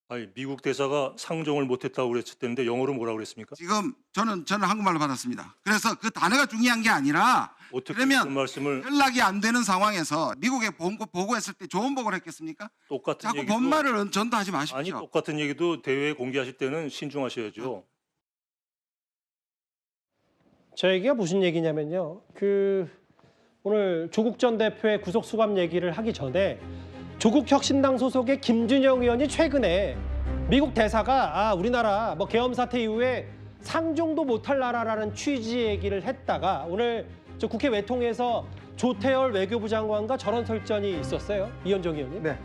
아니, 미국 대사가 상종을 못했다고 그랬었는데 영어로 뭐라고 그랬습니까? 지금 저는 한국말로 받았습니다. 그래서 그 단어가 중요한 게 아니라 어떻게 그러면 그런 말씀을 연락이 안 되는 상황에서 미국에 보고했을 때 좋은 보고를 했겠습니까? 똑같은 자꾸 얘기도 본말을 전도하지 아니 마십시오. 똑같은 얘기도 대회에 공개하실 때는 신중하셔야죠. 저 얘기가 무슨 얘기냐면요. 오늘 조국 전 대표의 구속 수감 얘기를 하기 전에 조국 혁신당 소속의 김준영 의원이 최근에 미국 대사가 우리나라 계엄 사태 이후에 상종도 못할 나라라는 취지의 얘기를 했다가 오늘 저 국회 외통에서 조태열 외교부 장관과 저런 설전이 있었어요. 이현정 의원님. 네.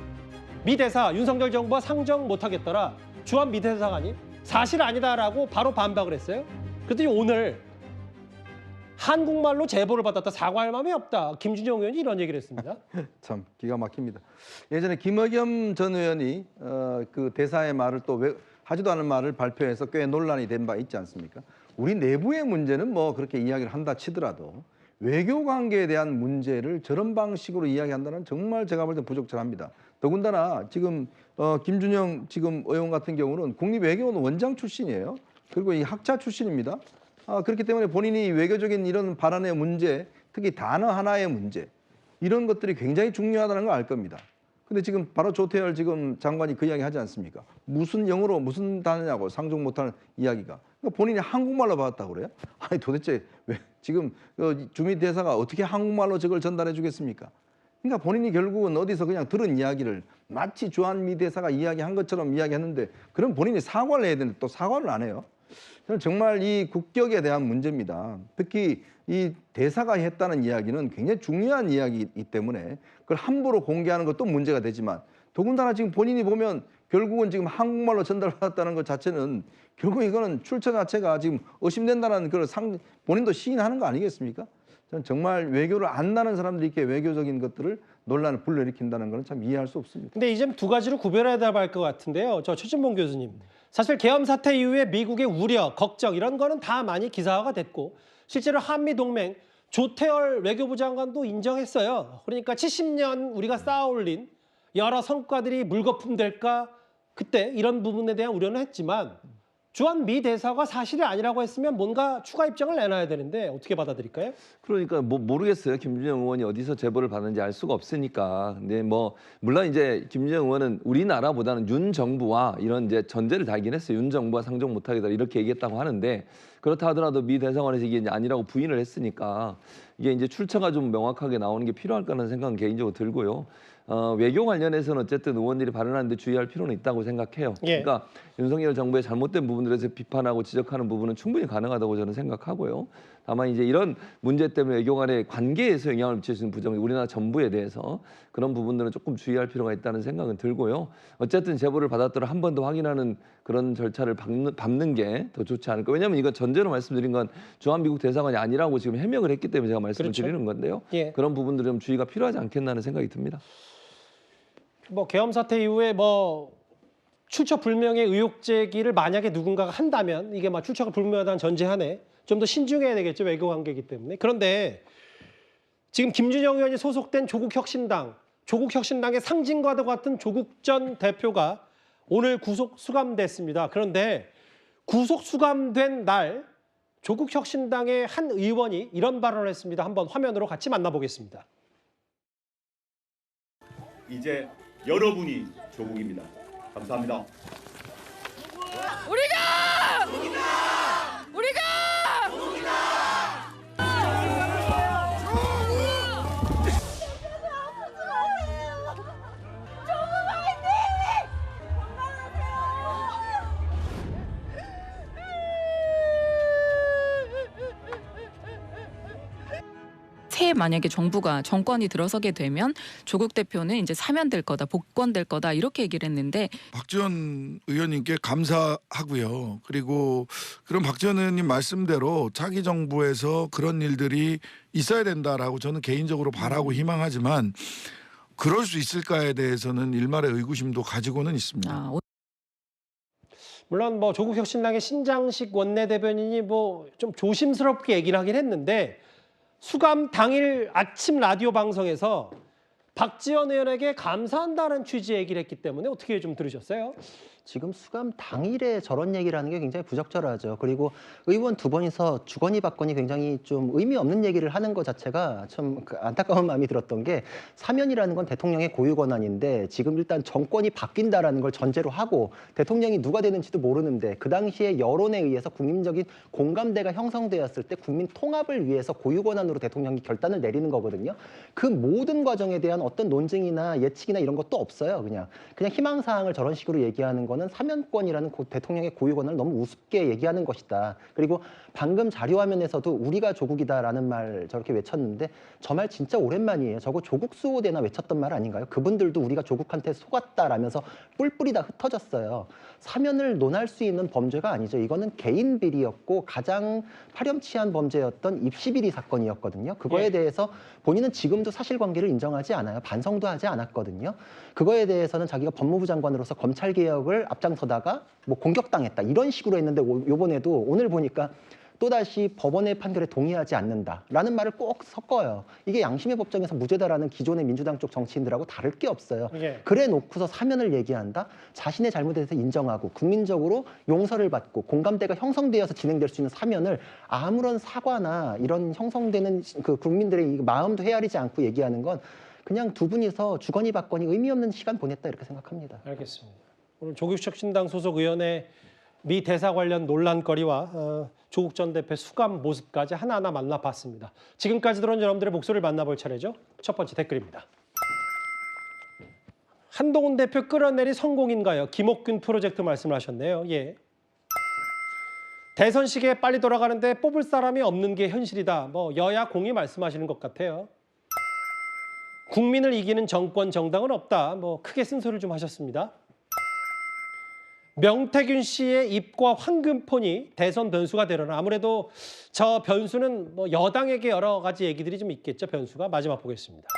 미 대사 윤석열 정부가 상정 못하겠더라. 주한 미 대사관이 사실 아니다라고 바로 반박을 했어요. 그랬더니 오늘 한국말로 제보를 받았다. 사과할 마음이 없다. 김준영 의원이 이런 얘기를 했습니다. 참 기가 막힙니다. 예전에 김의겸 전 의원이 그 대사의 말을 또 하지도 않은 말을 발표해서 꽤 논란이 된 바 있지 않습니까? 우리 내부의 문제는 뭐 그렇게 이야기를 한다 치더라도 외교 관계에 대한 문제를 저런 방식으로 이야기한다는 정말 제가 볼 때 부적절합니다. 더군다나 지금 김준영 지금 의원 같은 경우는 국립외교원 원장 출신이에요. 그리고 이 학자 출신입니다. 그렇기 때문에 본인이 외교적인 이런 발언의 문제, 특히 단어 하나의 문제, 이런 것들이 굉장히 중요하다는 걸 알 겁니다. 근데 지금 바로 조태열 지금 장관이 그 이야기 하지 않습니까? 무슨 영어로 무슨 단어냐고 상종 못하는 이야기가. 그러니까 본인이 한국말로 받았다고 그래요? 아니 도대체 왜 지금 주미 대사가 어떻게 한국말로 저걸 전달해 주겠습니까? 그러니까 본인이 결국은 어디서 그냥 들은 이야기를 마치 주한미 대사가 이야기한 것처럼 이야기했는데 그럼 본인이 사과를 해야 되는데 또 사과를 안 해요. 저는 정말 이 국격에 대한 문제입니다. 특히 이 대사가 했다는 이야기는 굉장히 중요한 이야기이기 때문에 그걸 함부로 공개하는 것도 문제가 되지만 더군다나 지금 본인이 보면 결국은 지금 한국말로 전달받았다는 것 자체는 결국 이거는 출처 자체가 지금 의심된다는 그런 본인도 시인하는 거 아니겠습니까? 저는 정말 외교를 안 나는 사람들이 이렇게 외교적인 것들을 논란을 불러일으킨다는 것은 참 이해할 수 없습니다. 근데 이제 두 가지로 구별해야 할 것 같은데요. 저 최진봉 교수님. 사실 계엄 사태 이후에 미국의 우려, 걱정 이런 거는 다 많이 기사화가 됐고 실제로 한미 동맹 조태열 외교부 장관도 인정했어요. 그러니까 70년 우리가 쌓아올린 여러 성과들이 물거품 될까? 그때 이런 부분에 대한 우려는 했지만 주한 미 대사가 사실이 아니라고 했으면 뭔가 추가 입장을 내놔야 되는데 어떻게 받아들일까요? 그러니까 모르겠어요. 김준영 의원이 어디서 제보를 받는지 알 수가 없으니까. 근데 물론 이제 김준영 의원은 우리나라보다는 윤 정부와 이런 이제 전제를 달긴 했어요. 윤 정부가 상종 못하겠다 이렇게 얘기했다고 하는데 그렇다 하더라도 미 대사관에서 이게 이제 아니라고 부인을 했으니까 이게 이제 출처가 좀 명확하게 나오는 게 필요할까라는 생각은 개인적으로 들고요. 외교 관련해서는 어쨌든 의원들이 발언하는데 주의할 필요는 있다고 생각해요. 예. 그러니까 윤석열 정부의 잘못된 부분들에서 비판하고 지적하는 부분은 충분히 가능하다고 저는 생각하고요. 다만 이제 이런 문제 때문에 외교 간의 관계에서 영향을 미칠 수 있는 부정, 우리나라 정부에 대해서 그런 부분들은 조금 주의할 필요가 있다는 생각은 들고요. 어쨌든 제보를 받았더라 한 번 더 확인하는 그런 절차를 밟는 게 더 좋지 않을까. 왜냐하면 이건 전제로 말씀드린 건 주한미국 대사관이 아니라고 지금 해명을 했기 때문에 제가 말씀을 그렇죠. 드리는 건데요. 예. 그런 부분들은 좀 주의가 필요하지 않겠나는 생각이 듭니다. 계엄 사태 이후에 출처 불명의 의혹 제기를 만약에 누군가가 한다면 이게 출처가 불명하다는 전제하에 좀 더 신중해야 되겠죠. 외교 관계이기 때문에. 그런데 지금 김준영 의원이 소속된 조국혁신당의 상징과도 같은 조국 전 대표가 오늘 구속 수감됐습니다. 그런데 구속 수감된 날 조국혁신당의 한 의원이 이런 발언을 했습니다. 한번 화면으로 같이 만나보겠습니다. 이제 여러분이 조국입니다. 감사합니다. 우리가 새해 만약에 정권이 들어서게 되면 조국 대표는 이제 사면될 거다, 복권될 거다 이렇게 얘기를 했는데 박지원 의원님께 감사하고요. 그리고 그런 박지원 의원님 말씀대로 차기 정부에서 그런 일들이 있어야 된다라고 저는 개인적으로 바라고 희망하지만 그럴 수 있을까에 대해서는 일말의 의구심도 가지고는 있습니다. 물론 조국혁신당의 신장식 원내대변인이 좀 조심스럽게 얘기를 하긴 했는데 수감 당일 아침 라디오 방송에서 박지원 의원에게 감사한다는 취지의 얘기를 했기 때문에 어떻게 좀 들으셨어요? 지금 수감 당일에 저런 얘기를 하는 게 굉장히 부적절하죠. 그리고 의원 두 번이서 주거니 받거니 굉장히 좀 의미 없는 얘기를 하는 것 자체가 참 안타까운 마음이 들었던 게 사면이라는 건 대통령의 고유 권한인데 지금 일단 정권이 바뀐다라는 걸 전제로 하고 대통령이 누가 되는지도 모르는데 그 당시에 여론에 의해서 국민적인 공감대가 형성되었을 때 국민 통합을 위해서 고유 권한으로 대통령이 결단을 내리는 거거든요. 그 모든 과정에 대한 어떤 논증이나 예측이나 이런 것도 없어요. 그냥 희망사항을 저런 식으로 얘기하는 거는 사면권이라는 대통령의 고유 권한을 너무 우습게 얘기하는 것이다. 그리고 방금 자료화면에서도 우리가 조국이다라는 말 저렇게 외쳤는데 저 말 진짜 오랜만이에요. 저거 조국 수호대나 외쳤던 말 아닌가요? 그분들도 우리가 조국한테 속았다라면서 뿔뿔이 다 흩어졌어요. 사면을 논할 수 있는 범죄가 아니죠. 이거는 개인 비리였고 가장 파렴치한 범죄였던 입시비리 사건이었거든요. 그거에 대해서 본인은 지금도 사실관계를 인정하지 않아요. 반성도 하지 않았거든요. 그거에 대해서는 자기가 법무부 장관으로서 검찰개혁을 앞장서다가 뭐 공격당했다 이런 식으로 했는데 요번에도 오늘 보니까 또다시 법원의 판결에 동의하지 않는다라는 말을 꼭 섞어요. 이게 양심의 법정에서 무죄다라는 기존의 민주당 쪽 정치인들하고 다를 게 없어요. 그래 놓고서 사면을 얘기한다? 자신의 잘못에 대해서 인정하고 국민적으로 용서를 받고 공감대가 형성되어서 진행될 수 있는 사면을 아무런 사과나 이런 형성되는 그 국민들의 마음도 헤아리지 않고 얘기하는 건 그냥 두 분이서 주거니 받거니 의미 없는 시간 보냈다 이렇게 생각합니다. 알겠습니다. 오늘 조국혁신당 소속 의원의 미 대사 관련 논란거리와 조국 전 대표 수감 모습까지 하나하나 만나봤습니다. 지금까지 들어온 여러분들의 목소리를 만나볼 차례죠. 첫 번째 댓글입니다. 한동훈 대표 끌어내리 성공인가요? 김옥균 프로젝트 말씀을 하셨네요. 예. 대선 시기에 빨리 돌아가는데 뽑을 사람이 없는 게 현실이다. 뭐 여야 공이 말씀하시는 것 같아요. 국민을 이기는 정권 정당은 없다. 뭐 크게 쓴소리를 좀 하셨습니다. 명태균 씨의 입과 황금폰이 대선 변수가 되려나. 아무래도 저 변수는 뭐 여당에게 여러 가지 얘기들이 좀 있겠죠. 변수가. 마지막 보겠습니다.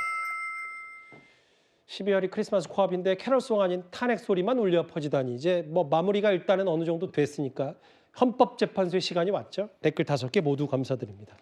12월이 크리스마스 코앞인데 캐럴송 아닌 탄핵 소리만 울려 퍼지다니. 이제 뭐 마무리가 일단은 어느 정도 됐으니까 헌법재판소의 시간이 왔죠. 댓글 5개 모두 감사드립니다.